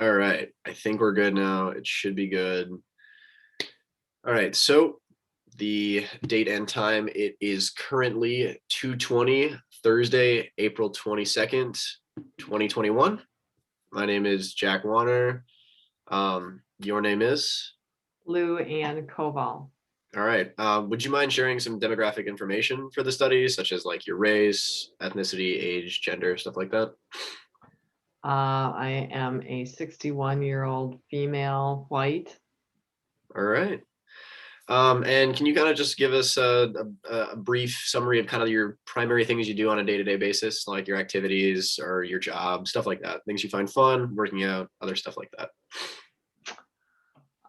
All right. I think we're good now. It should be good. All right. So the date and time, it is currently 2:20 Thursday, April 22nd, 2021. My name is Jack Warner. Your name is? Lou and Koval. All right. Would you mind sharing some demographic information for the study, such as like your race, ethnicity, age, gender, stuff like that? I am a 61-year-old female, white. All right. And can you kind of just give us a brief summary of kind of your primary things you do on a day-to-day basis, like your activities or your job, stuff like that, things you find fun, working out, other stuff like that.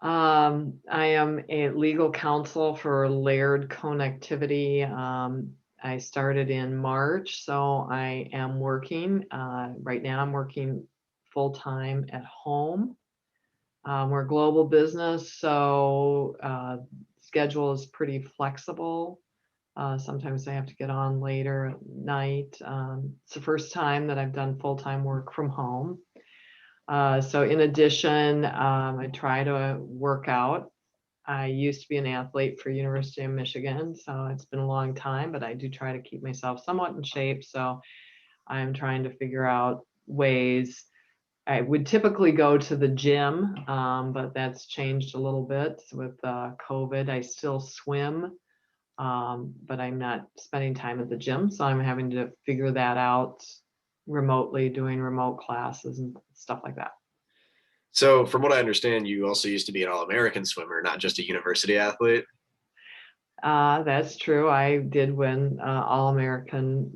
I am a legal counsel for Laird Connectivity. I started in March, so I am working. Right now, I'm working full-time at home. We're a global business, so schedule is pretty flexible. Sometimes I have to get on later at night. It's the first time that I've done full-time work from home. So in addition, I try to work out. I used to be an athlete for University of Michigan, so it's been a long time, but I do try to keep myself somewhat in shape. So I'm trying to figure out ways. I would typically go to the gym, but that's changed a little bit with COVID. I still swim, but I'm not spending time at the gym. So I'm having to figure that out remotely, doing remote classes and stuff like that. So, from what I understand, you also used to be an All-American swimmer, not just a university athlete. That's true. I did win All-American.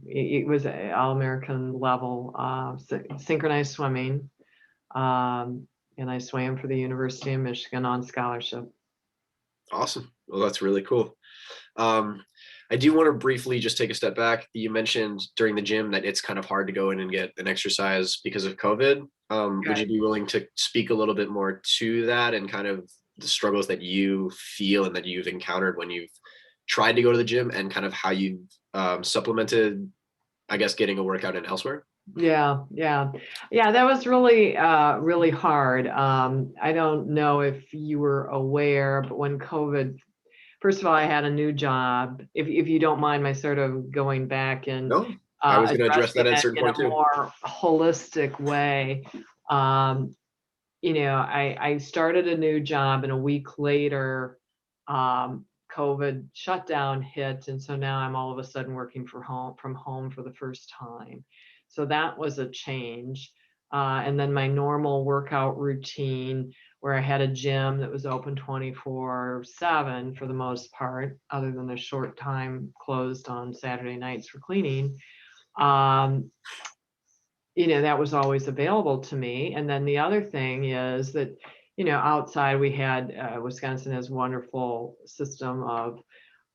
It was All-American level synchronized swimming. And I swam for the University of Michigan on scholarship. Awesome. Well, that's really cool. Um, I do want to briefly just take a step back. You mentioned during the gym that it's kind of hard to go in and get an exercise because of COVID. Would you Right. be willing to speak a little bit more to that and kind of the struggles that you feel and that you've encountered when you've tried to go to the gym and kind of how you've supplemented, I guess, getting a workout in elsewhere? Yeah. That was really hard. I don't know if you were aware, but when COVID, first of all, I had a new job. If you don't mind my sort of going back and No, I was going to address addressing that at a it certain in a point too. more holistic way. Um, I started a new job, and a week later, COVID shutdown hit, and so now I'm all of a sudden working from home for the first time. So that was a change. And then my normal workout routine, where I had a gym that was open 24/7 for the most part, other than a short time closed on Saturday nights for cleaning. Um, that was always available to me. And then the other thing is that, outside we had, Wisconsin has wonderful system of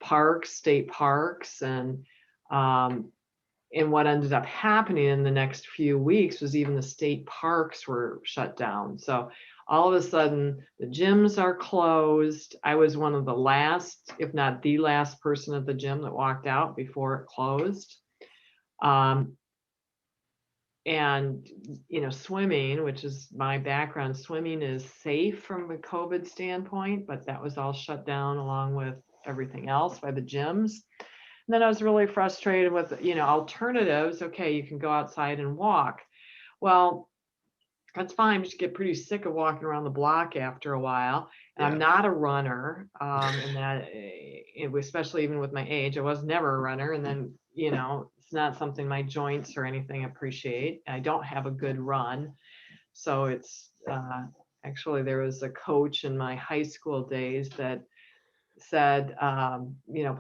parks, state parks, um, and what ended up happening in the next few weeks was even the state parks were shut down. So all of a sudden the gyms are closed. I was one of the last, if not the last person at the gym that walked out before it closed. Um, and swimming, which is my background, swimming is safe from a COVID standpoint, but that was all shut down along with everything else by the gyms. And then I was really frustrated with alternatives. Okay, you can go outside and walk. Well, that's fine, but you get pretty sick of walking around the block after a while. And I'm Yeah. not a runner, and that especially even with my age, I was never a runner. And then it's not something my joints or anything appreciate. I don't have a good run, so it's actually there was a coach in my high school days that said,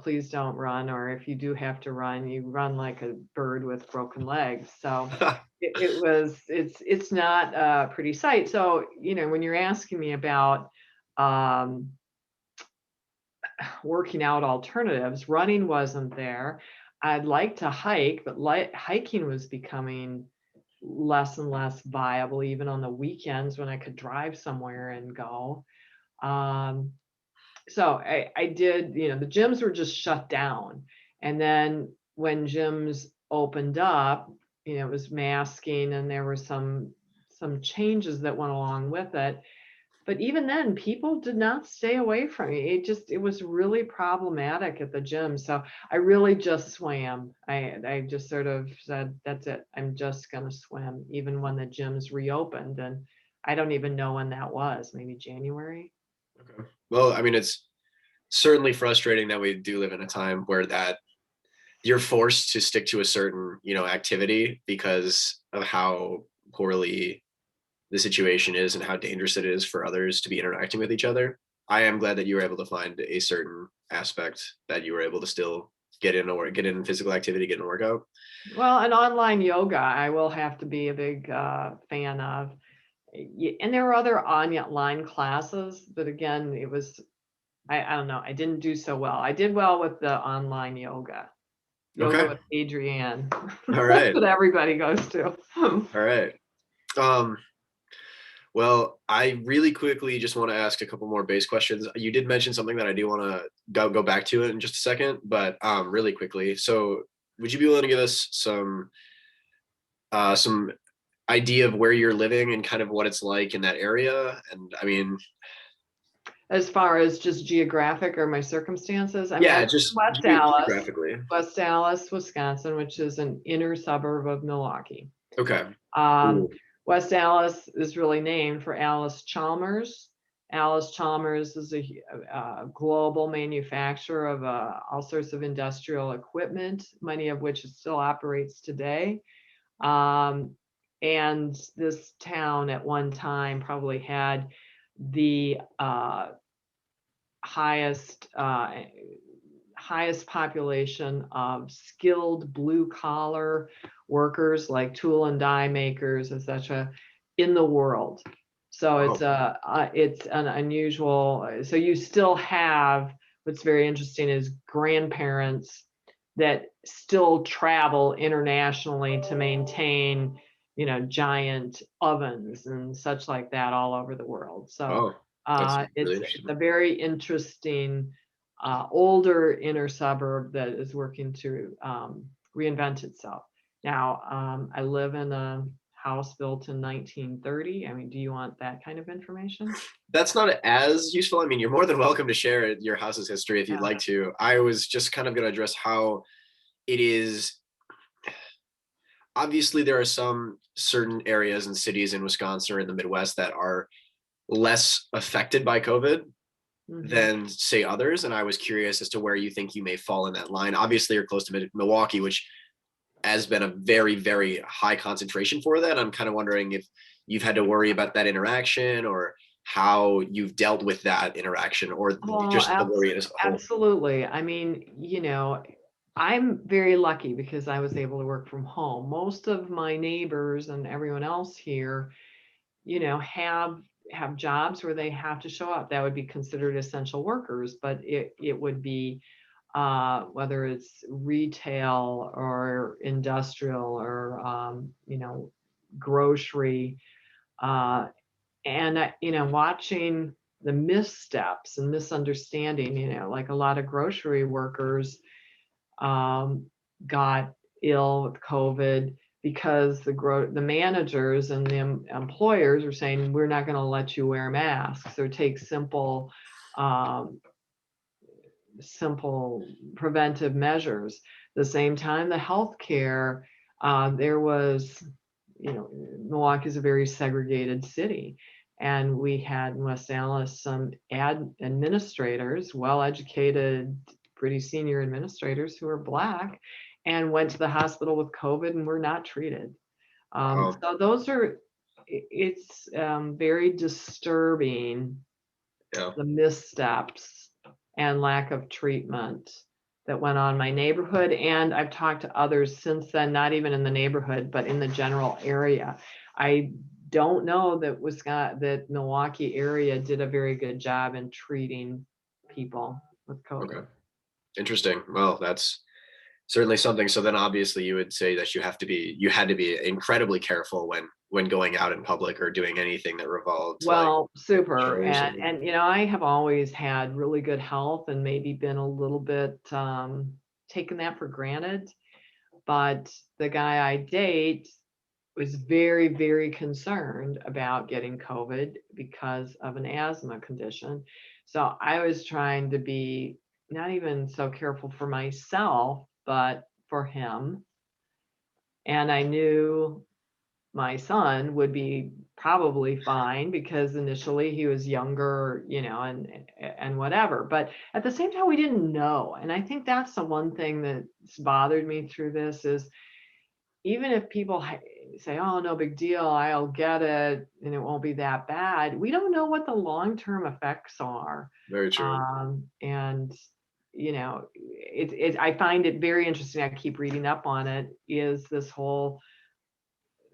please don't run, or if you do have to run, you run like a bird with broken legs. So it's not a pretty sight. So, when you're asking me about um, working out alternatives, running wasn't there. I'd like to hike, but hiking was becoming less and less viable, even on the weekends when I could drive somewhere and go. Um, so I did, the gyms were just shut down. And then when gyms opened up, it was masking, and there were some some changes that went along with it. But even then, people did not stay away from me. It was really problematic at the gym. So I really just swam. I just sort of said, that's it. I'm just going to swim, even when the gyms reopened. And I don't even know when that was, maybe January. Okay. Well, I mean, it's certainly frustrating that we do live in a time where that you're forced to stick to a certain, activity because of how poorly the situation is and how dangerous it is for others to be interacting with each other. I am glad that you were able to find a certain aspect that you were able to still get in physical activity, get in a workout. Well, an online yoga, I will have to be a big fan of. And there were other online classes, but again, I don't know, I didn't do so well. I did well with the online yoga Okay. with Adrienne, All right. that everybody goes to. All right. Um, well, I really quickly just want to ask a couple more base questions. You did mention something that I do want to go back to it in just a second, but really quickly. So, would you be willing to give us some idea of where you're living and kind of what it's like in that area? And I mean, As far as just geographic or my circumstances, I mean, I yeah, live just in geographically. West Dallas, Wisconsin, which is an inner suburb of Milwaukee. Okay. Um, Ooh. West Allis is really named for Alice Chalmers. Alice Chalmers is a global manufacturer of all sorts of industrial equipment, many of which still operates today. Um, and this town at one time probably had the highest highest population of skilled blue collar workers like tool and die makers, etc., in the world. So Oh, it's an unusual. So you still have, what's very interesting is grandparents that still travel internationally to maintain, giant ovens and such like that all over the world. So oh, that's really it's interesting. a very interesting older inner suburb that is working to reinvent itself. Now, I live in a house built in 1930. I mean, do you want that kind of information? That's not as useful. I mean, you're more than welcome to share your house's history if you'd Yeah. like to. I was just kind of going to address how it is. Obviously, there are some certain areas and cities in Wisconsin or in the Midwest that are less affected by COVID Mhm. than say others. And I was curious as to where you think you may fall in that line. Obviously, you're close to Milwaukee, which has been a very, very high concentration for that. I'm kind of wondering if you've had to worry about that interaction or how you've dealt with that interaction or Oh, just the worry as a whole. absolutely. I mean, I'm very lucky because I was able to work from home. Most of my neighbors and everyone else here, have jobs where they have to show up. That would be considered essential workers, but it would be whether it's retail or industrial or grocery, uh, and watching the missteps and misunderstanding. Like a lot of grocery workers um, got ill with COVID because the managers and the employers were saying, we're not going to let you wear masks or take um, simple preventive measures. The same time, the healthcare, there was, Milwaukee is a very segregated city. And we had in West Allis some administrators, well-educated, pretty senior administrators who were Black and went to the hospital with COVID and were not treated. Wow. So it's very disturbing, Yeah. the missteps and lack of treatment that went on in my neighborhood. And I've talked to others since then, not even in the neighborhood, but in the general area. I don't know that Milwaukee area did a very good job in treating people with Okay. COVID. Interesting. Well, that's certainly something. So then obviously you would say that you had to be incredibly careful when going out in public or doing anything that revolved like Well, super. shows And I have always had really good health and maybe been a little bit taken that for granted. But the guy I date was very, very concerned about getting COVID because of an asthma condition. So I was trying to be not even so careful for myself, but for him. And I knew my son would be probably fine because initially he was younger, and whatever. But at the same time, we didn't know. And I think that's the one thing that's bothered me through this is even if people say, "Oh, no big deal, I'll get it, and it won't be that bad," we don't know what the long-term effects are. Very true. And I find it very interesting. I keep reading up on it. Is this whole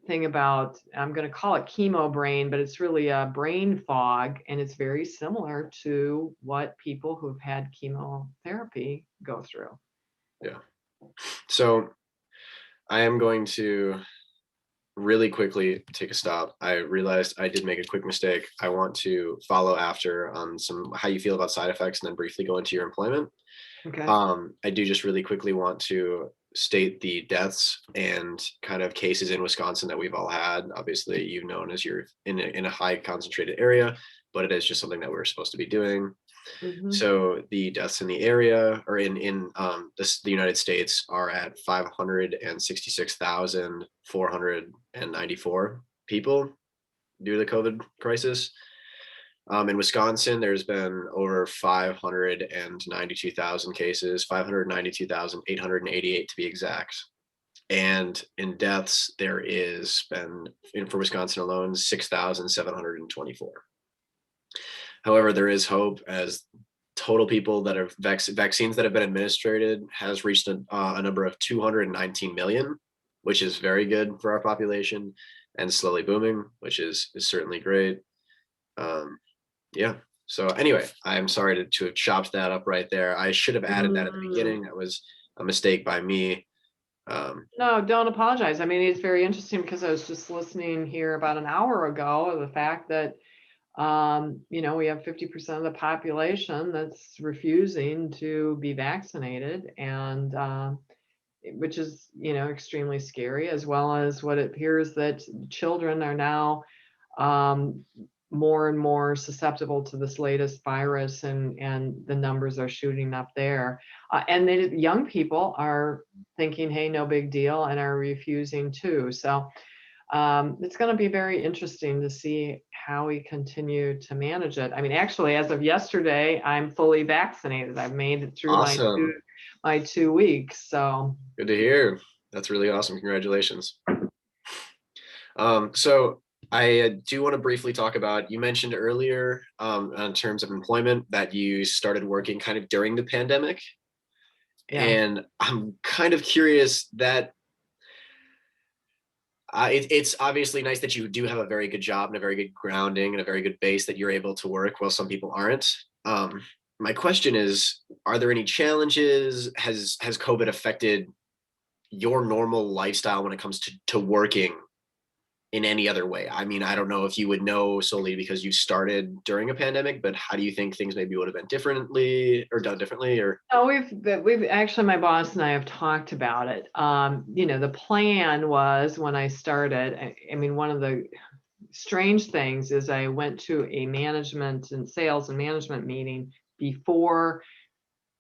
thing about, I'm going to call it chemo brain, but it's really a brain fog, and it's very similar to what people who've had chemotherapy go through. Yeah. So I am going to really quickly take a stop. I realized I did make a quick mistake. I want to follow after on some how you feel about side effects and then briefly go into your employment. Okay. I do just really quickly want to state the deaths and kind of cases in Wisconsin that we've all had. Obviously, you've known as you're in a high concentrated area, but it is just something that we're supposed to be doing. Hmm. So the deaths in the area or in the United States are at 566,494 people due to the COVID crisis. In Wisconsin, there's been over 592,000 cases, 592,888 to be exact. And in deaths, there is been, for Wisconsin alone, 6,724. However, there is hope as total people that are vaccines that have been administered has reached a number of 219 million, which is very good for our population and slowly booming, which is certainly great. Um, yeah. So anyway, I'm sorry to have chopped that up right there. I should have added that at the beginning. That was a mistake by me. No, don't apologize. I mean, it's very interesting because I was just listening here about an hour ago of the fact that, we have 50% of the population that's refusing to be vaccinated, and which is, extremely scary, as well as what it appears that children are now um, more and more susceptible to this latest virus, and the numbers are shooting up there. And the young people are thinking, hey, no big deal, and are refusing too. So it's going to be very interesting to see how we continue to manage it. I mean, actually, as of yesterday, I'm fully vaccinated. I've made it through Awesome. my 2 weeks. So Good to hear. That's really awesome. Congratulations. So I do want to briefly talk about, you mentioned earlier in terms of employment that you started working kind of during the pandemic. yeah. And I'm kind of curious that it's obviously nice that you do have a very good job and a very good grounding and a very good base that you're able to work while some people aren't. My question is, are there any challenges? Has COVID affected your normal lifestyle when it comes to working in any other way? I mean, I don't know if you would know solely because you started during a pandemic, but how do you think things maybe would have been differently or done differently? Or Oh, we've actually, my boss and I have talked about it. The plan was when I started, I mean, one of the strange things is I went to a management and sales and management meeting before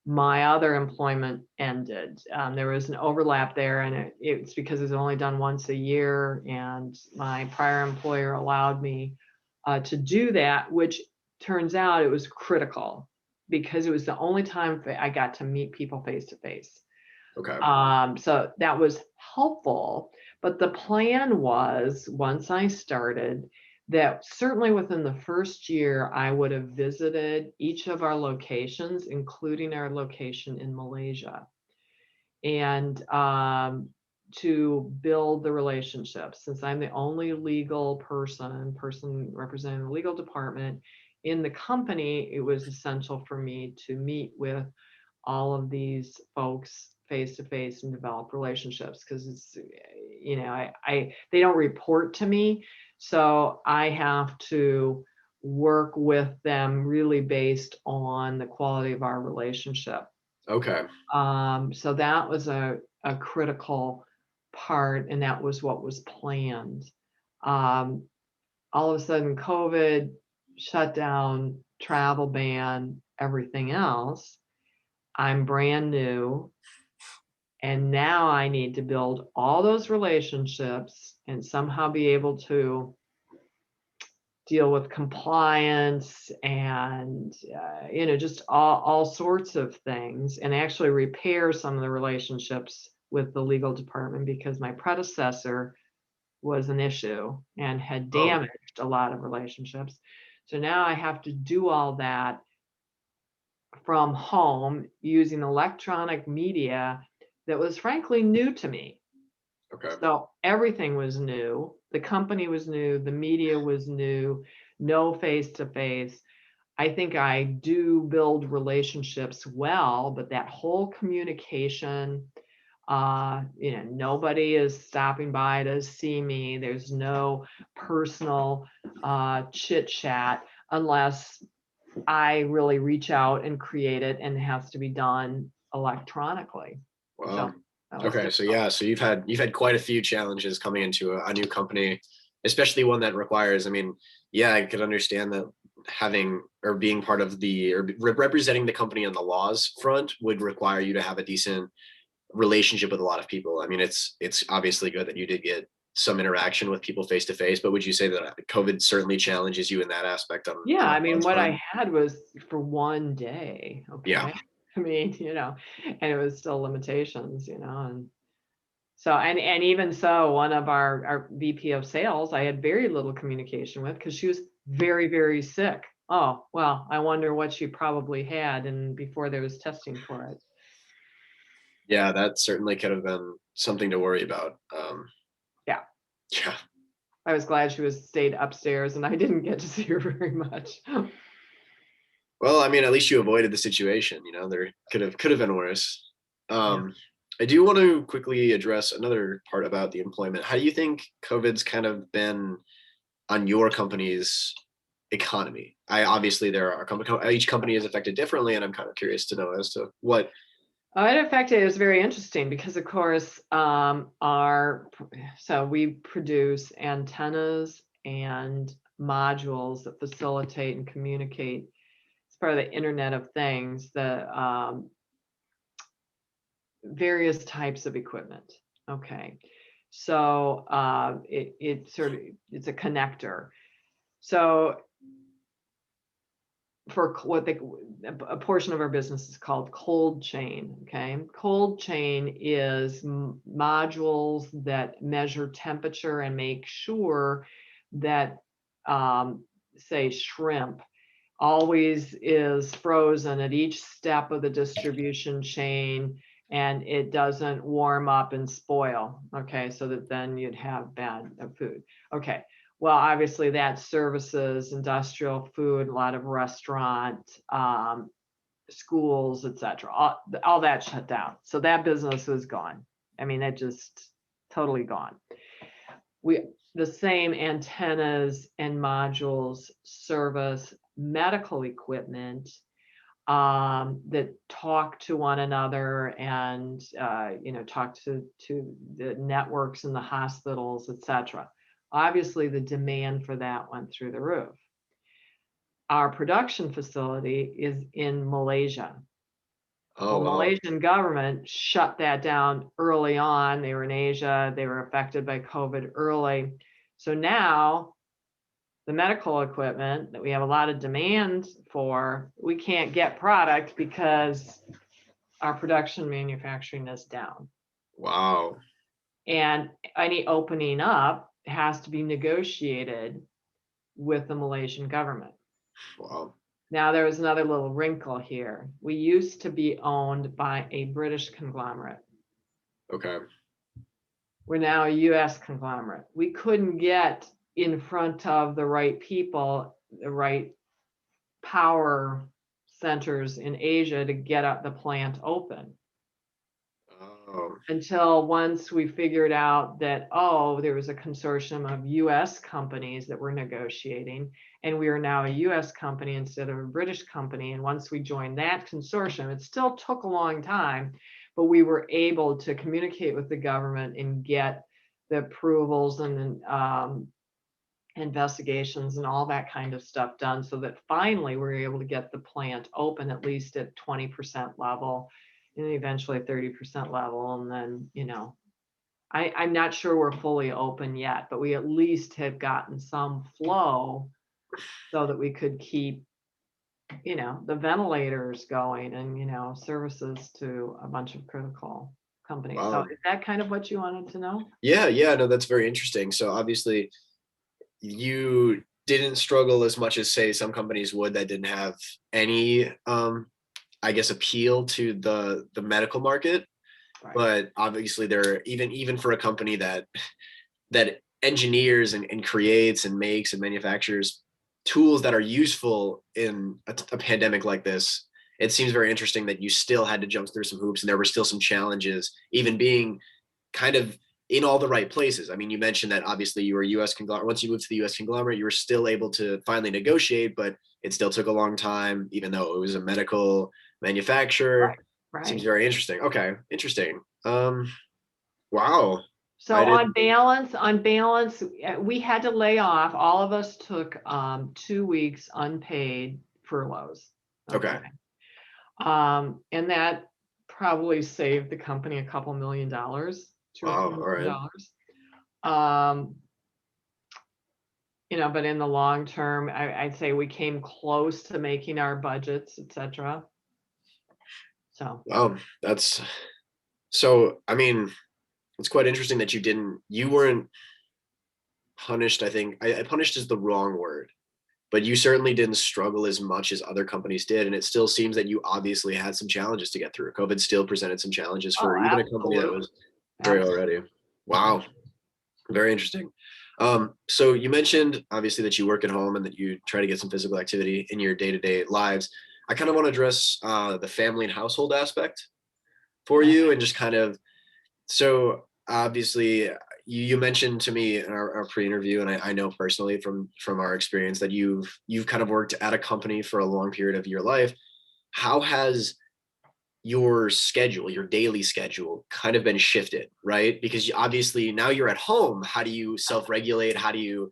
my other employment ended. There was an overlap there, and it's because it's only done once a year, and my prior employer allowed me to do that, which turns out it was critical because it was the only time I got to meet people face to face. okay, So that was helpful. But the plan was, once I started, that certainly within the first year, I would have visited each of our locations, including our location in Malaysia, and to build the relationship. Since I'm the only legal person representing the legal department in the company, it was essential for me to meet with all of these folks face to face and develop relationships, because it's, I they don't report to me, so I have to work with them really based on the quality of our relationship. okay, So that was a critical part, and that was what was planned. Um, all of a sudden, COVID shut down, travel ban, everything else. I'm brand new. And now I need to build all those relationships and somehow be able to deal with compliance and just all sorts of things, and actually repair some of the relationships with the legal department, because my predecessor was an issue and had Oh, damaged a lot of relationships. So now I have to do all that from home using electronic media that was frankly new to me. okay. So everything was new. The company was new. The media was new. No face to face. I think I do build relationships well, but that whole communication, nobody is stopping by to see me. There's no personal chit chat unless I really reach out and create it, and it has to be done electronically. So Wow. that was Okay, so difficult. yeah, so you've had quite a few challenges coming into a new company, especially one that requires. I mean, yeah, I could understand that having or being part of the or representing the company on the laws front would require you to have a decent relationship with a lot of people. I mean, it's obviously good that you did get some interaction with people face to face, but would you say that COVID certainly challenges you in that aspect Yeah, on the I mean, laws what I front? had was for one day, Yeah. okay? I mean, and it was still limitations, and so, and even so, one of our VP of sales, I had very little communication with because she was very, very sick. Oh, well, I wonder what she probably had, and before there was testing for it. Yeah, that certainly could have been something to worry about. Yeah, Yeah. I was glad she was stayed upstairs and I didn't get to see her very much. Well, I mean, at least you avoided the situation. There could have been worse. Yeah. Um, I do want to quickly address another part about the employment. How do you think COVID's kind of been on your company's economy? I obviously there are each company is affected differently, and I'm kind of curious to know as to what. In fact, it was very interesting because, of course, so we produce antennas and modules that facilitate and communicate. It's part of the Internet of Things, the various types of equipment. Okay, so it's a connector. So for what a portion of our business is called cold chain. Okay, cold chain is modules that measure temperature and make sure that, say, shrimp always is frozen at each step of the distribution chain, and it doesn't warm up and spoil. Okay, so that then you'd have bad food. Okay, well, obviously that services industrial food, a lot of restaurant, schools, etc. All that shut down. So that business is gone. I mean, it just totally gone. The same antennas and modules service medical equipment, that talk to one another and talk to the networks in the hospitals, etc. Obviously, the demand for that went through the roof. Our production facility is in Malaysia. Oh Well, wow. Malaysian government shut that down early on. They were in Asia. They were affected by COVID early. So now the medical equipment that we have a lot of demand for, we can't get product because our production manufacturing is down. Wow. And any opening up has to be negotiated with the Malaysian government. Wow. Now, there was another little wrinkle here. We used to be owned by a British conglomerate. Okay. We're now a US conglomerate. We couldn't get in front of the right people, the right power centers in Asia to get up the plant open, Oh. until once we figured out that, there was a consortium of US companies that were negotiating, and we are now a US company instead of a British company. And once we joined that consortium, it still took a long time, but we were able to communicate with the government and get the approvals and investigations and all that kind of stuff done, so that finally we were able to get the plant open at least at 20% level, and eventually 30% level. And then, I'm not sure we're fully open yet, but we at least have gotten some flow so that we could keep, the ventilators going and, services to a bunch of critical companies. So Wow. is that kind of what you wanted to know? Yeah, yeah, no, that's very interesting. So obviously you didn't struggle as much as say some companies would that didn't have any I guess appeal to the medical market. Right. But obviously there are even for a company that engineers and creates and makes and manufactures tools that are useful in a pandemic like this, it seems very interesting that you still had to jump through some hoops and there were still some challenges, even being kind of in all the right places. I mean, you mentioned that obviously you were a US conglomerate. Once you moved to the US conglomerate, you were still able to finally negotiate, but it still took a long time, even though it was a medical manufacturer. Right. Seems Right. very interesting. Okay, interesting. Wow. So I did. on balance, we had to lay off. All of us took 2 weeks unpaid furloughs. Okay. Okay. And that probably saved the company a couple $1 million, two or three Wow. All million right. dollars. Um, but in the long term, I'd say we came close to making our budgets, etc. So Wow. That's so. I mean, it's quite interesting that you weren't punished. I think punished is the wrong word, but you certainly didn't struggle as much as other companies did. And it still seems that you obviously had some challenges to get through. COVID still presented some challenges oh, for even a company that absolutely, was great absolutely. already. Wow. Very interesting. So you mentioned obviously that you work at home and that you try to get some physical activity in your day-to-day lives. I kind of want to address the family and household aspect for you and just kind of so obviously you mentioned to me in our pre-interview, and I know personally from our experience that you've kind of worked at a company for a long period of your life. How has your schedule, your daily schedule, kind of been shifted, right? Because obviously now you're at home. How do you self-regulate? How do you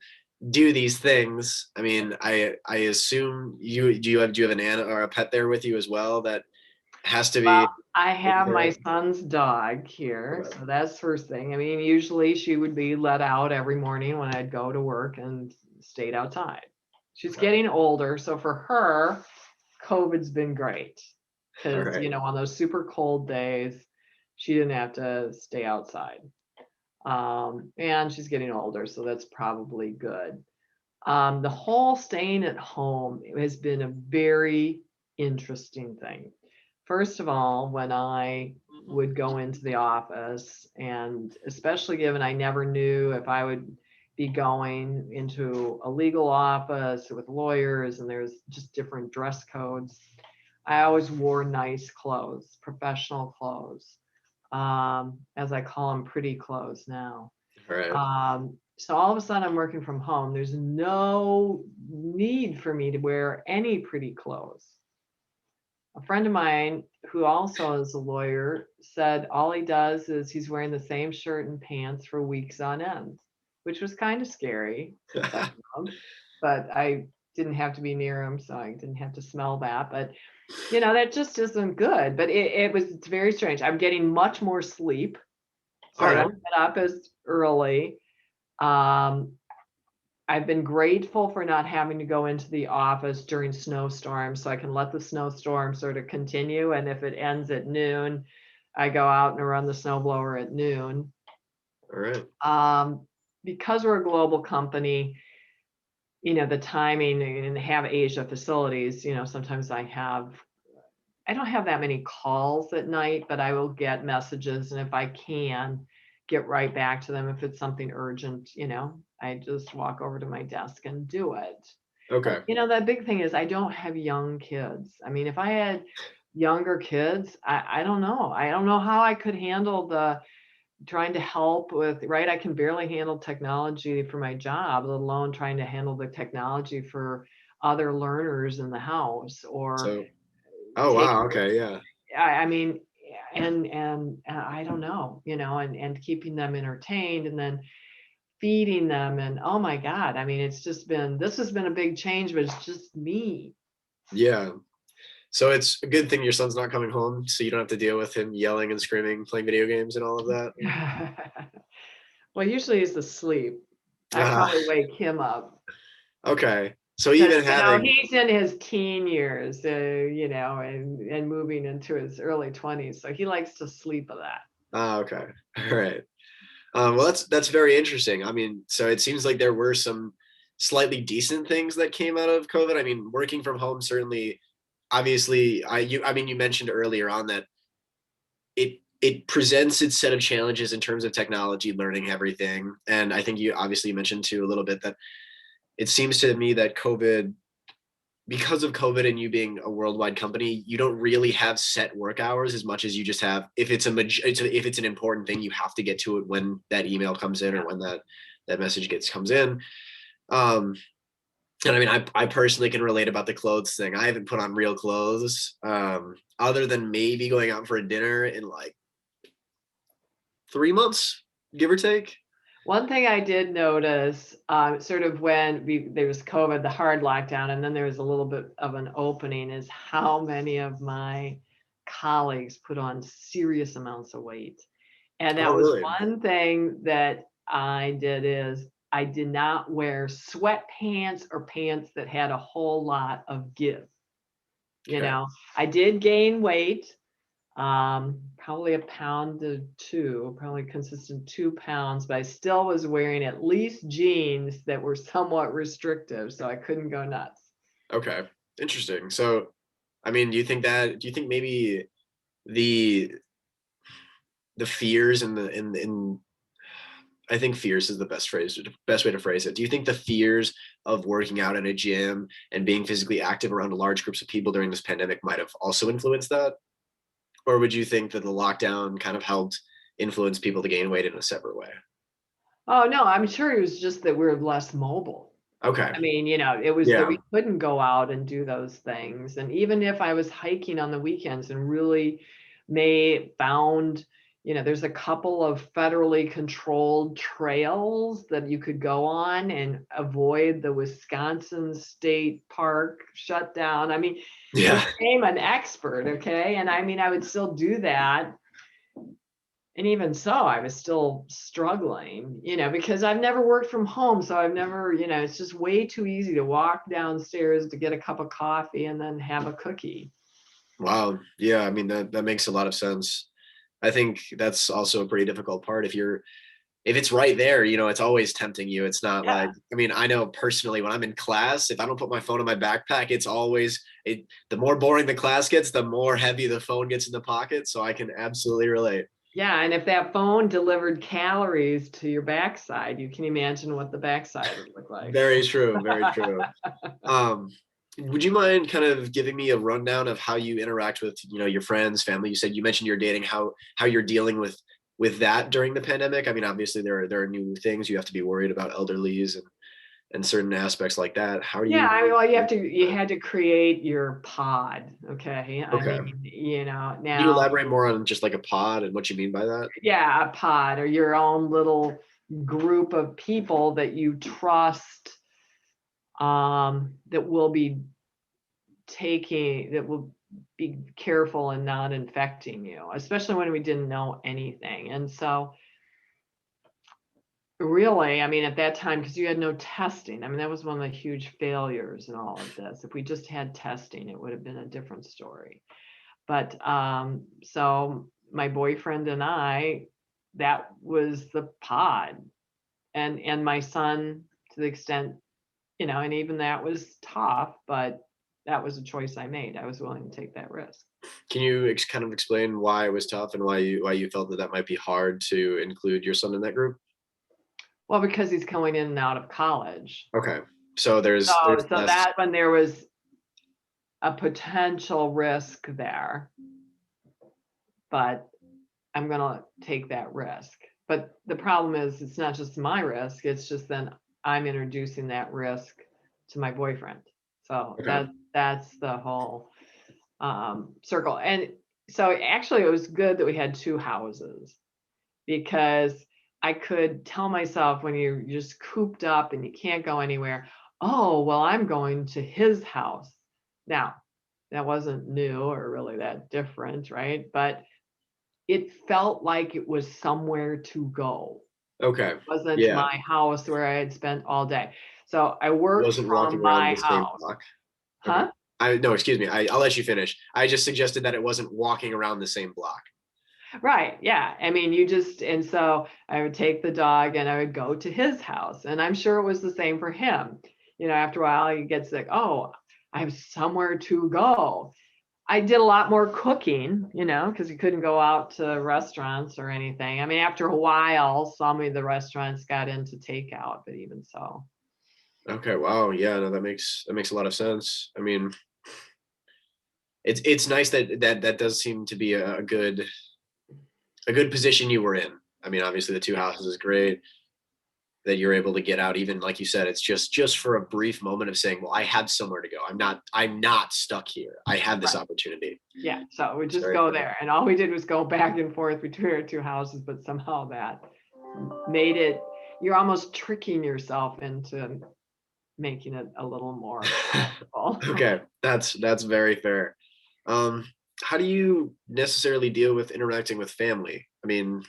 do these things? I mean, I assume do you have an animal or a pet there with you as well that has to Well, be I taken have care my of? son's dog here, Okay. so that's first thing. I mean, usually she would be let out every morning when I'd go to work and stayed outside. She's Okay. getting older, so for her, COVID's been great All because, right. on those super cold days, she didn't have to stay outside. And she's getting older, so that's probably good. The whole staying at home has been a very interesting thing. First of all, when I would go into the office, and especially given I never knew if I would be going into a legal office with lawyers and there's just different dress codes, I always wore nice clothes, professional clothes, as I call them, pretty clothes now. All right. So all of a sudden I'm working from home. There's no need for me to wear any pretty clothes. A friend of mine who also is a lawyer said all he does is he's wearing the same shirt and pants for weeks on end, which was kind of scary since I know him, but I didn't have to be near him, so I didn't have to smell that. But that just isn't good. But it's very strange. I'm getting much more sleep, so All I right. don't get up as early. Um, I've been grateful for not having to go into the office during snowstorms, so I can let the snowstorm sort of continue. And if it ends at noon, I go out and run the snowblower at noon. All right. Because we're a global company, the timing and have Asia facilities, sometimes I don't have that many calls at night, but I will get messages. And if I can get right back to them, if it's something urgent, I just walk over to my desk and do it. And, Okay. the big thing is I don't have young kids. I mean, if I had younger kids, I don't know. I don't know how I could handle the trying to help with, right? I can barely handle technology for my job, let alone trying to handle the technology for other learners in the house or So, oh take wow. Okay. Yeah. I mean, and I don't know, and keeping them entertained, and then feeding them, and oh my God, I mean, this has been a big change, but it's just me. Yeah. So it's a good thing your son's not coming home, so you don't have to deal with him yelling and screaming, playing video games and all of that. Well, usually he's asleep. I Ah, probably wake him up okay. So because even having, he's in his teen years, and moving into his early 20s, so he likes to sleep a lot. okay. All right. Well, that's very interesting. I mean, so it seems like there were some slightly decent things that came out of COVID. I mean, working from home certainly, obviously, I mean, you mentioned earlier on that it presents its set of challenges in terms of technology, learning everything, and I think you obviously mentioned too a little bit that it seems to me that COVID, because of COVID and you being a worldwide company, you don't really have set work hours as much as you just have. If it's if it's an important thing, you have to get to it when that email comes in or when that message comes in. Um, and I mean, I personally can relate about the clothes thing. I haven't put on real clothes, other than maybe going out for a dinner in like 3 months, give or take. One thing I did notice, sort of when there was COVID, the hard lockdown, and then there was a little bit of an opening, is how many of my colleagues put on serious amounts of weight. And Oh, that was really? one thing that I did, is I did not wear sweatpants or pants that had a whole lot of give. Okay. I did gain weight, probably a pound to two, probably consistent 2 pounds, but I still was wearing at least jeans that were somewhat restrictive, so I couldn't go nuts. Okay. Interesting. So, I mean, do you think maybe the the fears and I think fears is the best way to phrase it. Do you think the fears of working out in a gym and being physically active around large groups of people during this pandemic might have also influenced that? Or would you think that the lockdown kind of helped influence people to gain weight in a separate way? Oh no, I'm sure it was just that we're less mobile. Okay. I mean, it was that Yeah. we couldn't go out and do those things. And even if I was hiking on the weekends and really found, there's a couple of federally controlled trails that you could go on and avoid the Wisconsin State Park shutdown. I mean, Yeah. became an expert, okay? And I mean, I would still do that. And even so, I was still struggling, because I've never worked from home. So I've never, it's just way too easy to walk downstairs to get a cup of coffee and then have a cookie. Wow. Yeah. I mean, that makes a lot of sense. I think that's also a pretty difficult part. If it's right there, it's always tempting you. It's not Yeah. like, I mean, I know personally when I'm in class, if I don't put my phone in my backpack, it's always the more boring the class gets, the more heavy the phone gets in the pocket. So I can absolutely relate. Yeah. And if that phone delivered calories to your backside, you can imagine what the backside would look like. Very true. Very true. Um, would you mind kind of giving me a rundown of how you interact with, your friends, family? You mentioned you're dating, how you're dealing with that during the pandemic. I mean, obviously there are new things you have to be worried about, elderlies and certain aspects like that. How do Yeah, you? I mean, well, you had to create your pod. Okay. I Okay. mean, Can you now, elaborate more on just like a pod and what you mean by that? yeah, a pod, or your own little group of people that you trust, that will be careful and not infecting you, especially when we didn't know anything. And so really, I mean, at that time, because you had no testing, I mean, that was one of the huge failures in all of this. If we just had testing, it would have been a different story. But so my boyfriend and I, that was the pod. And my son, to the extent, and even that was tough, but that was a choice I made. I was willing to take that risk. Can you kind of explain why it was tough and why you felt that might be hard to include your son in that group? Well, because he's going in and out of college. Okay. So there's So less. that when there was a potential risk there, but I'm going to take that risk. But the problem is, it's not just my risk, it's just then I'm introducing that risk to my boyfriend. So Okay. that's the whole circle. And So actually it was good that we had 2 houses because I could tell myself when you're just cooped up and you can't go anywhere, "Oh, well, I'm going to his house." Now, that wasn't new or really that different, right? But it felt like it was somewhere to go. Okay. Wasn't Yeah. my house where I had spent all day. So I worked Wasn't walking from around my the same house. block. Okay. Huh? No, excuse me. I'll let you finish. I just suggested that it wasn't walking around the same block. Right, yeah. I mean, you just and so I would take the dog and I would go to his house, and I'm sure it was the same for him. After a while, he gets like, "Oh, I have somewhere to go." I did a lot more cooking, because you couldn't go out to restaurants or anything. I mean, after a while, some of the restaurants got into takeout, but even so. Okay. Wow. Yeah. No, that makes a lot of sense. I mean, it's nice that that does seem to be a good position you were in. I mean, obviously the two houses is great that you're able to get out. Even like you said, it's just for a brief moment of saying, "Well, I have somewhere to go. I'm not stuck here. I have this Right. opportunity." Yeah, so we It's just very go fair. there, and all we did was go back and forth between our 2 houses, but somehow that made it you're almost tricking yourself into making it a little more manageable. Okay, that's very fair. Um, how do you necessarily deal with interacting with family? I mean,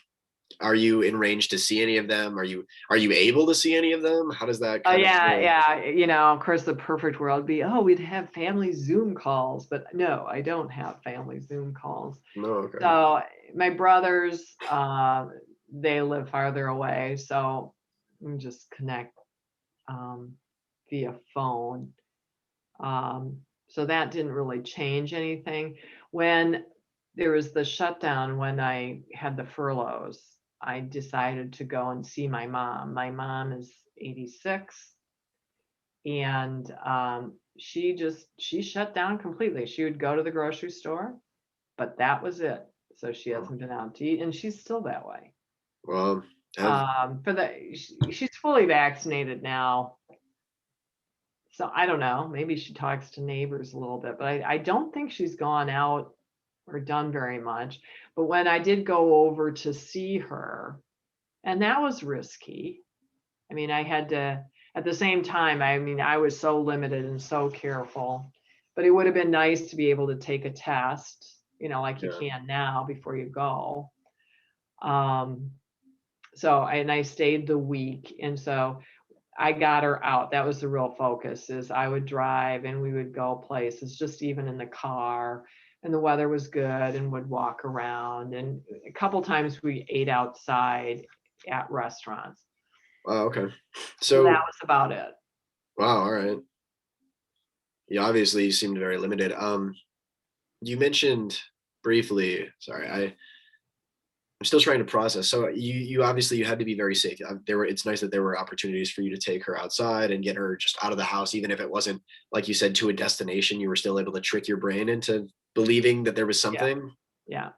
are you in range to see any of them? Are you able to see any of them? How does that Oh, kind of yeah, work? yeah, of course, the perfect world would be, "Oh, we'd have family Zoom calls," but no, I don't have family Zoom calls. No, okay. So, my brothers, they live farther away, so we just connect, um, via phone. So that didn't really change anything. When there was the shutdown, when I had the furloughs, I decided to go and see my mom. My mom is 86 and she shut down completely. She would go to the grocery store, but that was it. So she Oh, hasn't been out to eat and she's still that way. well, have She's fully vaccinated now. So I don't know, maybe she talks to neighbors a little bit, but I don't think she's gone out or done very much. But when I did go over to see her, and that was risky. I mean, I had to, at the same time, I mean, I was so limited and so careful, but it would have been nice to be able to take a test, like you yeah. can now before you go. Um, and I stayed the week. And so I got her out. That was the real focus is I would drive and we would go places just even in the car and the weather was good and would walk around and a couple times we ate outside at restaurants. Wow, okay. So that So, was about it. wow, all right. Yeah, obviously you seemed very limited. You mentioned briefly, sorry, I'm still trying to process. So you obviously you had to be very safe. It's nice that there were opportunities for you to take her outside and get her just out of the house, even if it wasn't like you said to a destination. You were still able to trick your brain into believing that there was Yeah. something. Yeah.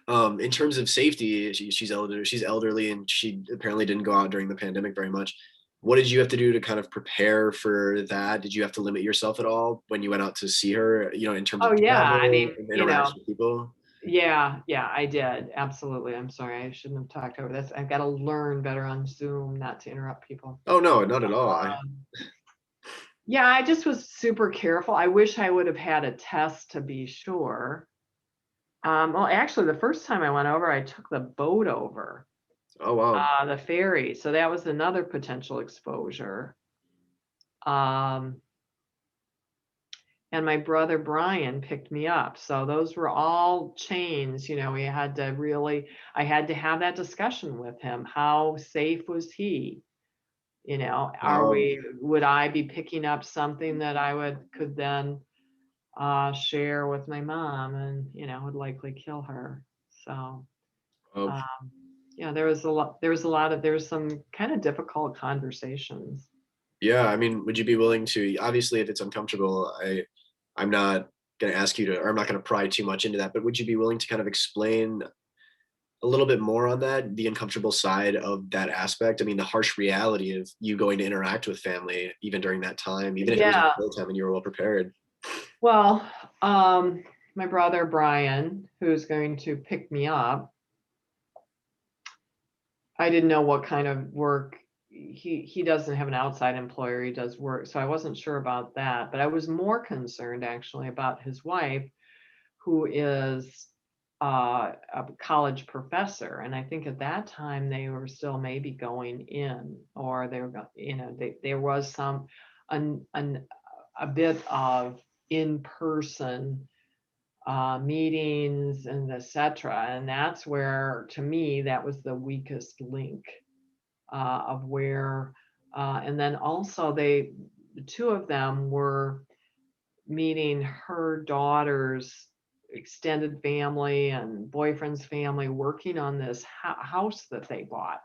In terms of safety, she's elderly, and she apparently didn't go out during the pandemic very much. What did you have to do to kind of prepare for that? Did you have to limit yourself at all when you went out to see her? In terms Oh of yeah. I travel mean, and interaction with people. yeah, yeah, I did. Absolutely. I'm sorry. I shouldn't have talked over this. I've got to learn better on Zoom, not to interrupt people. Oh no, not at all. Um, yeah, I just was super careful. I wish I would have had a test to be sure. Well, actually, the first time I went over, I took the boat over, Oh wow. the ferry. So that was another potential exposure. Um, and my brother Brian picked me up. So those were all chains. I had to have that discussion with him. How safe was he? How Would I be picking up something that could then share with my mom and, would likely kill her. So, oh, um, yeah, there was some kind of difficult conversations. yeah, I mean, would you be willing to obviously if it's uncomfortable, I'm not gonna ask you to or I'm not gonna pry too much into that, but would you be willing to kind of explain a little bit more on that, the uncomfortable side of that aspect? I mean, the harsh reality of you going to interact with family even during that time, even if it was in Yeah. real time and you were well prepared. Well, um, my brother Brian, who's going to pick me up. I didn't know what kind of work he doesn't have an outside employer. He does work, so I wasn't sure about that. But I was more concerned actually about his wife, who is a college professor, and I think at that time they were still maybe going in, or they were, there was a bit of in person meetings and etc. And that's where, to me, that was the weakest link of where, and then also the two of them were meeting her daughter's extended family and boyfriend's family working on this house that they bought.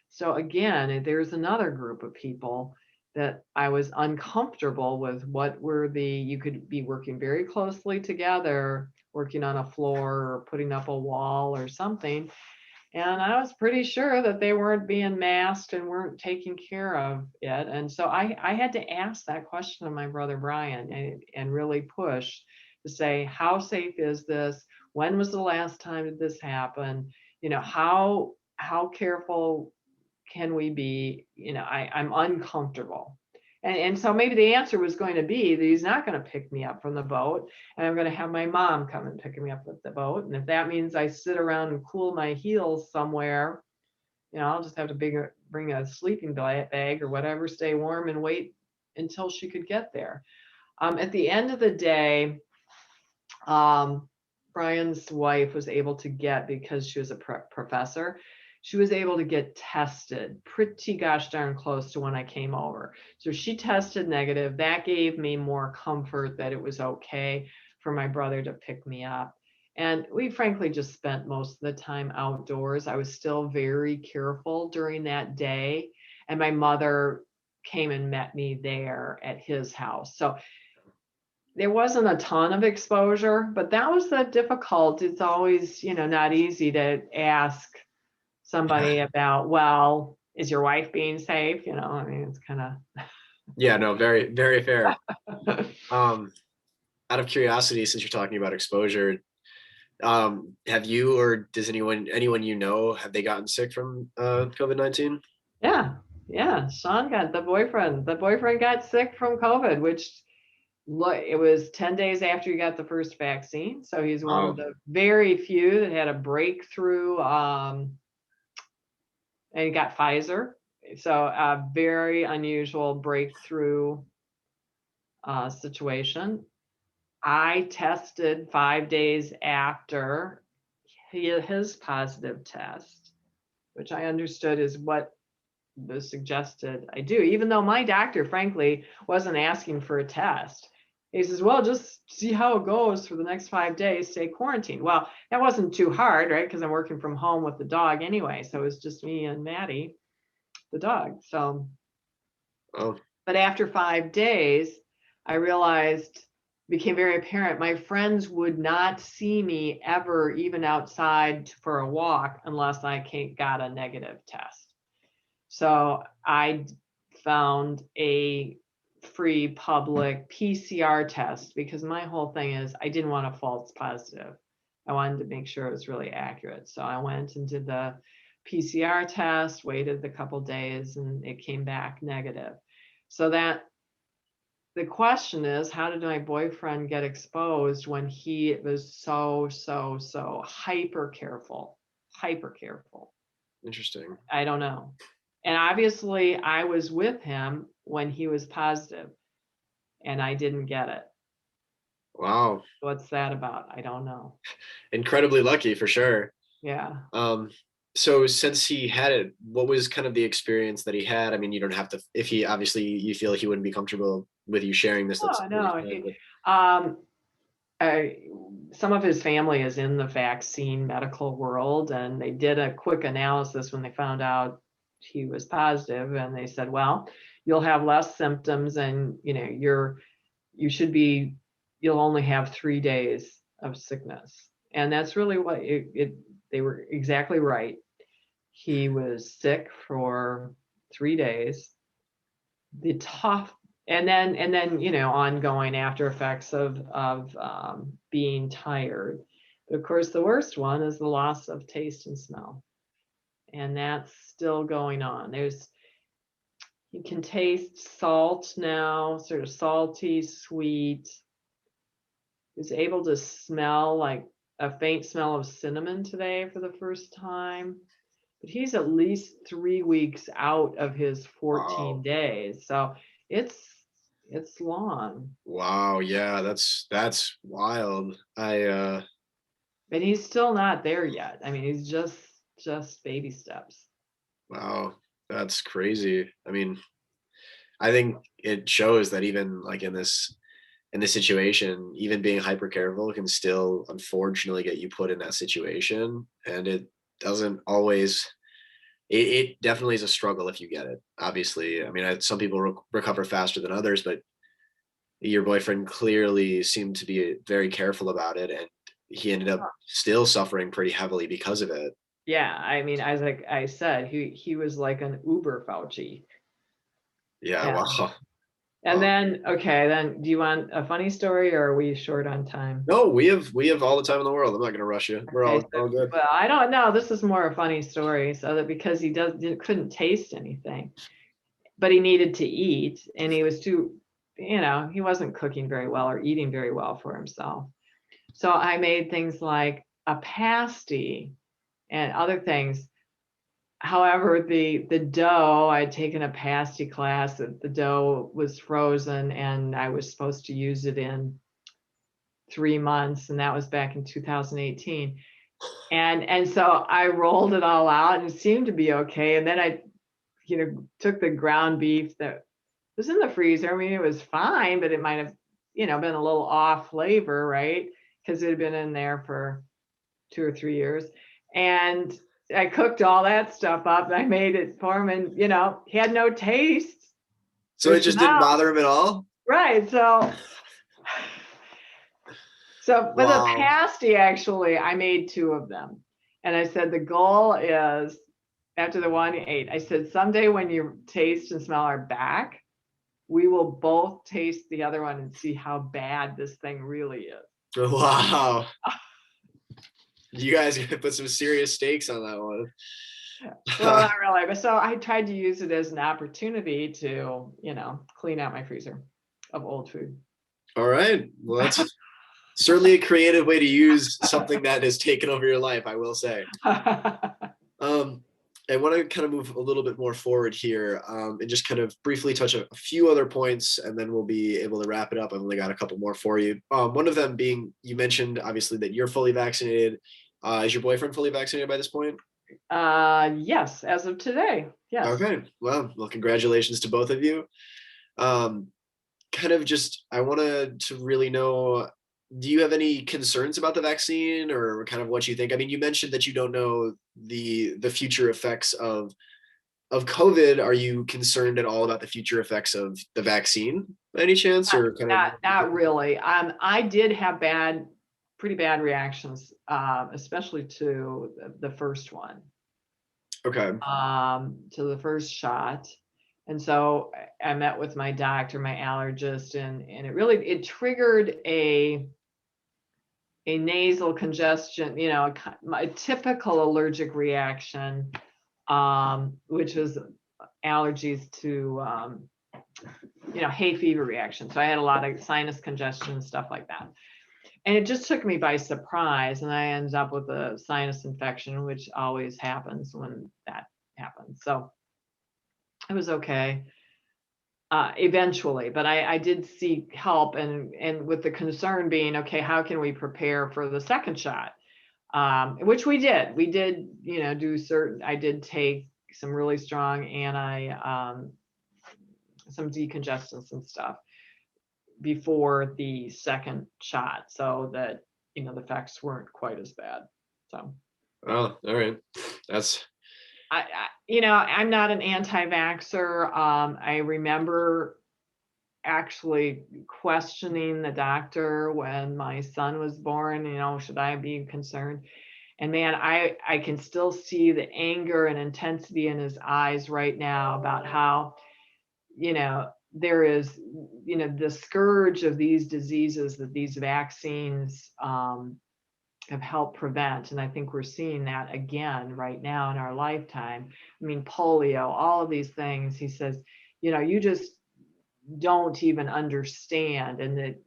So again, there's another group of people that I was uncomfortable with. What were you could be working very closely together, working on a floor or putting up a wall or something. And I was pretty sure that they weren't being masked and weren't taking care of it. And so I had to ask that question of my brother Brian, and really push to say, how safe is this? When was the last time did this happen? How careful can we be? I'm uncomfortable. And so maybe the answer was going to be that he's not going to pick me up from the boat, and I'm going to have my mom come and pick me up with the boat. And if that means I sit around and cool my heels somewhere, I'll just have to bring a sleeping bag or whatever, stay warm and wait until she could get there. At the end of the day, Brian's wife was able to get, because she was a professor, she was able to get tested pretty gosh darn close to when I came over. So she tested negative. That gave me more comfort that it was okay for my brother to pick me up. And we frankly just spent most of the time outdoors. I was still very careful during that day. And my mother came and met me there at his house. So there wasn't a ton of exposure, but that was the difficult. It's always, not easy to ask somebody about, well, is your wife being safe? It's kind of. Yeah, no, very, very fair. Out of curiosity, since you're talking about exposure, have you, or does anyone have they gotten sick from COVID-19? Yeah. Sean got the boyfriend got sick from COVID, which it was 10 days after he got the first vaccine. So he's one of the very few that had a breakthrough, and he got Pfizer. So a very unusual breakthrough situation. I tested 5 days after his positive test, which I understood is what was suggested I do, even though my doctor, frankly, wasn't asking for a test. He says, well, just see how it goes for the next 5 days, stay quarantined. Well, that wasn't too hard, right? Because I'm working from home with the dog anyway. So it was just me and Maddie, the dog. So, but after 5 days, I realized, became very apparent, my friends would not see me ever, even outside for a walk, unless I got a negative test. So I found a free public PCR test, because my whole thing is I didn't want a false positive. I wanted to make sure it was really accurate. So I went and did the PCR test, waited a couple days, and it came back negative. So that the question is, how did my boyfriend get exposed when he was so hyper careful? Interesting. I don't know. And obviously I was with him when he was positive and I didn't get it. Wow. What's that about? I don't know. Incredibly lucky for sure. Yeah. So since he had it, what was kind of the experience that he had? I mean, you don't have to, if he, obviously you feel he wouldn't be comfortable with you sharing this. Oh, no. Some of his family is in the vaccine medical world, and they did a quick analysis when they found out he was positive, and they said, well, you'll have less symptoms, and you'll only have 3 days of sickness. And that's really what they were exactly right. He was sick for 3 days. The tough And then, ongoing after effects of being tired. But of course, the worst one is the loss of taste and smell. And that's still going on. You can taste salt now, sort of salty, sweet. Is able to smell like a faint smell of cinnamon today for the first time. But he's at least 3 weeks out of his 14 Wow. days. So it's it's long. Wow. Yeah, that's wild. And he's still not there yet. I mean, he's just baby steps. Wow, that's crazy. I mean, I think it shows that even like in this situation, even being hyper careful can still unfortunately get you put in that situation. And it doesn't always, it definitely is a struggle if you get it. Obviously, I mean, some people recover faster than others, but your boyfriend clearly seemed to be very careful about it, and he ended up still suffering pretty heavily because of it. Yeah, I mean, as like I said, he was like an Uber Fauci. Yeah, Yeah. wow. And Wow. then, okay, then do you want a funny story or are we short on time? No, we have all the time in the world. I'm not gonna rush you. We're Okay, all so, good. well, I don't know. This is more a funny story. So that because couldn't taste anything, but he needed to eat and he was too, he wasn't cooking very well or eating very well for himself. So I made things like a pasty and other things. However, the dough, I'd taken a pasty class, that the dough was frozen and I was supposed to use it in 3 months, and that was back in 2018. And so I rolled it all out and it seemed to be okay. And then I, took the ground beef that was in the freezer. I mean, it was fine, but it might have, been a little off flavor, right? Because it had been in there for 2 or 3 years. And I cooked all that stuff up and I made it for him and, he had no taste So or it just didn't smell. bother him at all? Right. So with a Wow. pasty, actually, I made two of them. And I said, the goal is after the one you ate, I said, someday when your taste and smell are back, we will both taste the other one and see how bad this thing really is. Wow. You guys gotta put some serious stakes on that one. Well, not really. But so I tried to use it as an opportunity to, clean out my freezer of old food. All right. Well, that's certainly a creative way to use something that has taken over your life, I will say. Um, I want to kind of move a little bit more forward here, and just kind of briefly touch a few other points, and then we'll be able to wrap it up. I've only got a couple more for you. One of them being, you mentioned obviously that you're fully vaccinated. Is your boyfriend fully vaccinated by this point? Yes, as of today. Yes. Okay. Well, congratulations to both of you. Um, Kind of just, I wanted to really know, do you have any concerns about the vaccine or kind of what you think? I mean, you mentioned that you don't know the future effects of COVID. Are you concerned at all about the future effects of the vaccine by any chance, or kind of? Not really. I did have pretty bad reactions, especially to the first one, Okay. to the first shot. And so I met with my doctor, my allergist, and it triggered a nasal congestion, a typical allergic reaction, which was allergies to, hay fever reaction. So I had a lot of sinus congestion and stuff like that. And it just took me by surprise. And I ended up with a sinus infection, which always happens when that happens. So it was okay. Eventually, but I did seek help, and with the concern being, okay, how can we prepare for the second shot? Which we did. We did, I did take some really strong some decongestants and stuff before the second shot, so that the effects weren't quite as bad. So Oh, all right. That's I'm not an anti-vaxxer. I remember actually questioning the doctor when my son was born, should I be concerned? And man, I can still see the anger and intensity in his eyes right now about how, there is, the scourge of these diseases that these vaccines have helped prevent. And I think we're seeing that again right now in our lifetime. I mean, polio, all of these things, he says, you just don't even understand. And that,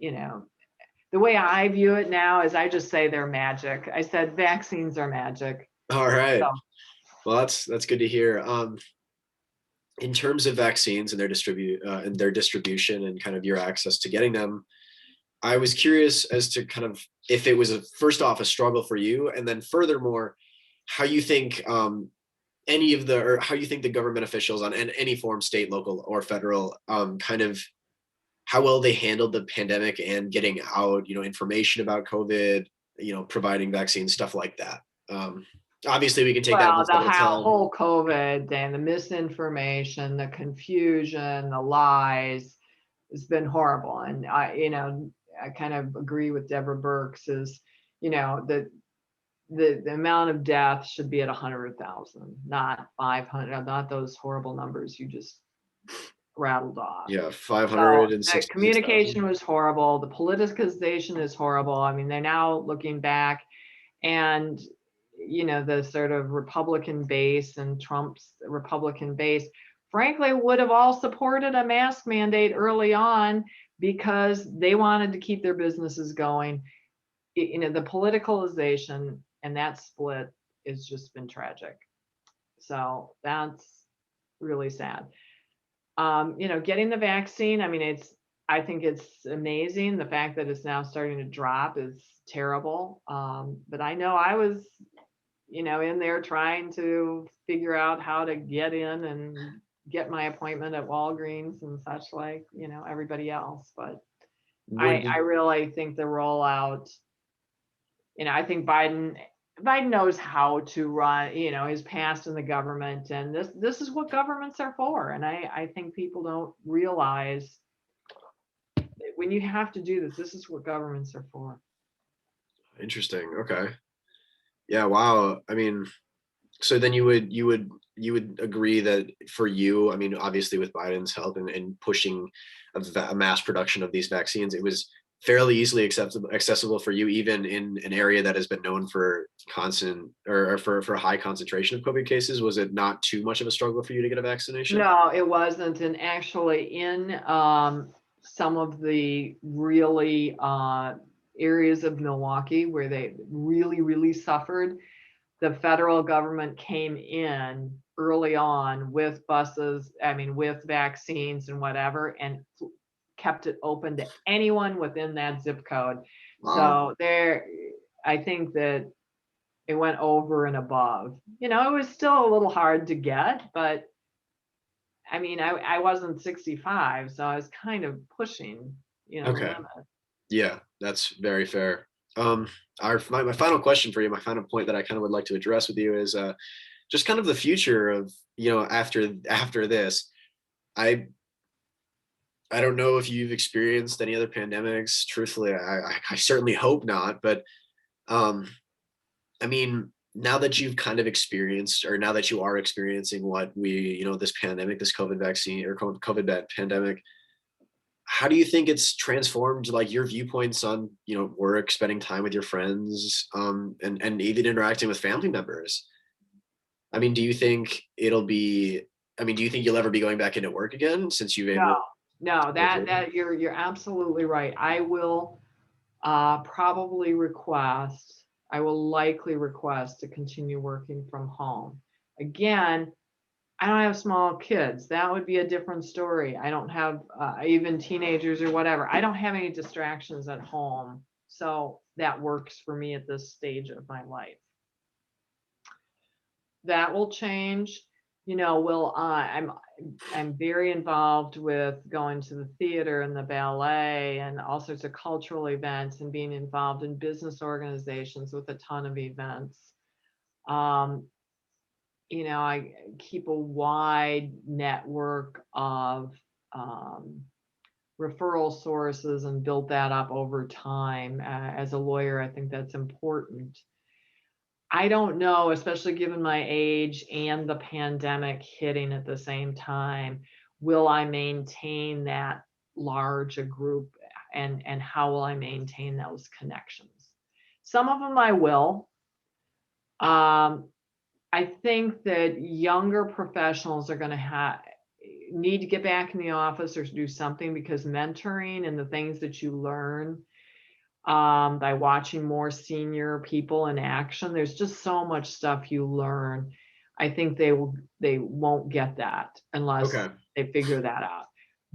the way I view it now is I just say they're magic. I said vaccines are magic. All right. So, Well, that's good to hear. In terms of vaccines and their distribution and kind of your access to getting them, I was curious as to kind of if it was first off a struggle for you, and then furthermore, how you think how you think the government officials on any form, state, local, or federal, kind of how well they handled the pandemic and getting out, information about COVID, providing vaccines, stuff like that. Obviously, we can take that well, one step at a time. whole COVID and the misinformation, the confusion, the lies, has been horrible. And I kind of agree with Deborah Birx is, that the amount of deaths should be at 100,000, not 500, not those horrible numbers you just rattled off. Yeah, So the 566,000. communication was horrible. The politicization is horrible. I mean, they're now looking back, and the sort of Republican base and Trump's Republican base, frankly, would have all supported a mask mandate early on because they wanted to keep their businesses going. The politicalization and that split has just been tragic. So that's really sad. Getting the vaccine, I mean, I think it's amazing. The fact that it's now starting to drop is terrible. But I know I was, in there trying to figure out how to get in and get my appointment at Walgreens and such, like, everybody else. But I really think the rollout, I think Biden knows how to run, his past in the government, and this is what governments are for. And I think people don't realize that when you have to do this is what governments are for. Interesting. Okay. Yeah. Wow. I mean, so then you would agree that for you, I mean, obviously with Biden's help and pushing a mass production of these vaccines, it was fairly easily accessible for you, even in an area that has been known for constant or for a high concentration of COVID cases. Was it not too much of a struggle for you to get a vaccination? No, it wasn't. And actually, in some of the really areas of Milwaukee where they really, really suffered, the federal government came in early on with buses, with vaccines and whatever, and kept it open to anyone within that zip code. Wow. So I think that it went over and above. It was still a little hard to get, but I wasn't 65, so I was kind of pushing, the Okay. limit. Yeah, that's very fair. My final question for you, my final point that I kind of would like to address with you is just kind of the future of, after this. I don't know if you've experienced any other pandemics. Truthfully, I certainly hope not. But um, I mean, now that you've kind of experienced, or now that you are experiencing what this pandemic, this COVID vaccine or COVID pandemic, how do you think it's transformed like your viewpoints on, work, spending time with your friends, and even interacting with family members? I mean, do you think do you think you'll ever be going back into work again since you've able? No, that you're absolutely right. I will probably request, I will likely request to continue working from home. Again, I don't have small kids. That would be a different story. I don't have even teenagers or whatever. I don't have any distractions at home. So that works for me at this stage of my life. That will change. I'm very involved with going to the theater and the ballet and all sorts of cultural events, and being involved in business organizations with a ton of events. I keep a wide network of referral sources and built that up over time. As a lawyer, I think that's important. I don't know, especially given my age and the pandemic hitting at the same time, will I maintain that large a group, and how will I maintain those connections? Some of them I will. I think that younger professionals are going to need to get back in the office or do something, because mentoring and the things that you learn by watching more senior people in action, there's just so much stuff you learn. I think they won't get that unless Okay. they figure that out.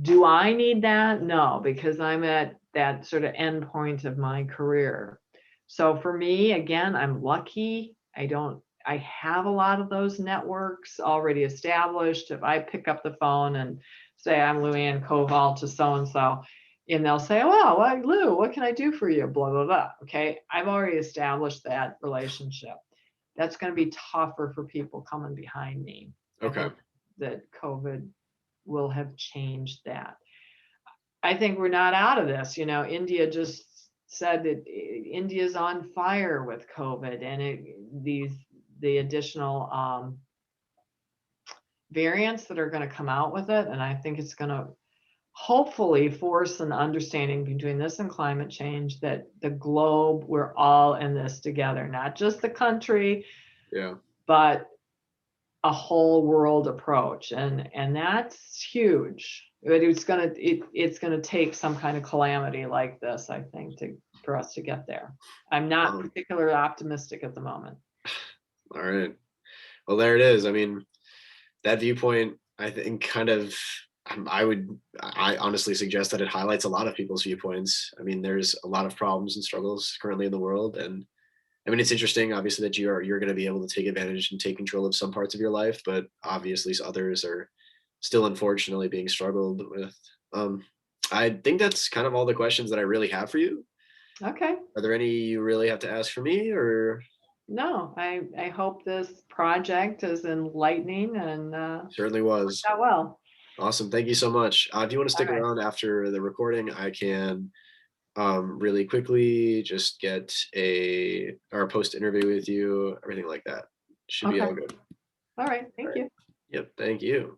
Do I need that? No, because I'm at that sort of end point of my career. So for me, again, I'm lucky. I have a lot of those networks already established. If I pick up the phone and say I'm Luann Koval to so and so, and they'll say, "Oh, well, Lou, what can I do for you?" Blah blah blah. Okay, I've already established that relationship. That's going to be tougher for people coming behind me. I Okay. think that COVID will have changed that. I think we're not out of this. India just said that India's on fire with COVID, and the additional variants that are going to come out with it, and I think it's going to hopefully force an understanding between this and climate change, that the globe, we're all in this together, not just the country, Yeah. but a whole world approach, and that's huge. But it's gonna take some kind of calamity like this, I think, for us to get there. I'm not Um, particularly optimistic at the moment. all right. Well, there it is. I mean, that viewpoint, I think, kind of, I honestly suggest that it highlights a lot of people's viewpoints. I mean, there's a lot of problems and struggles currently in the world, and I mean, it's interesting, obviously, that you're going to be able to take advantage and take control of some parts of your life, but obviously others are still unfortunately being struggled with. Um, I think that's kind of all the questions that I really have for you. Okay. Are there any you really have to ask for me, or No, I hope this project is enlightening and certainly worked was? out well. Awesome. Thank you so much. If you want to All stick right. around after the recording, I can really quickly just get a or post interview with you, everything like that. Should be Okay. all good. All right. All Thank right. you. Yep. Thank you.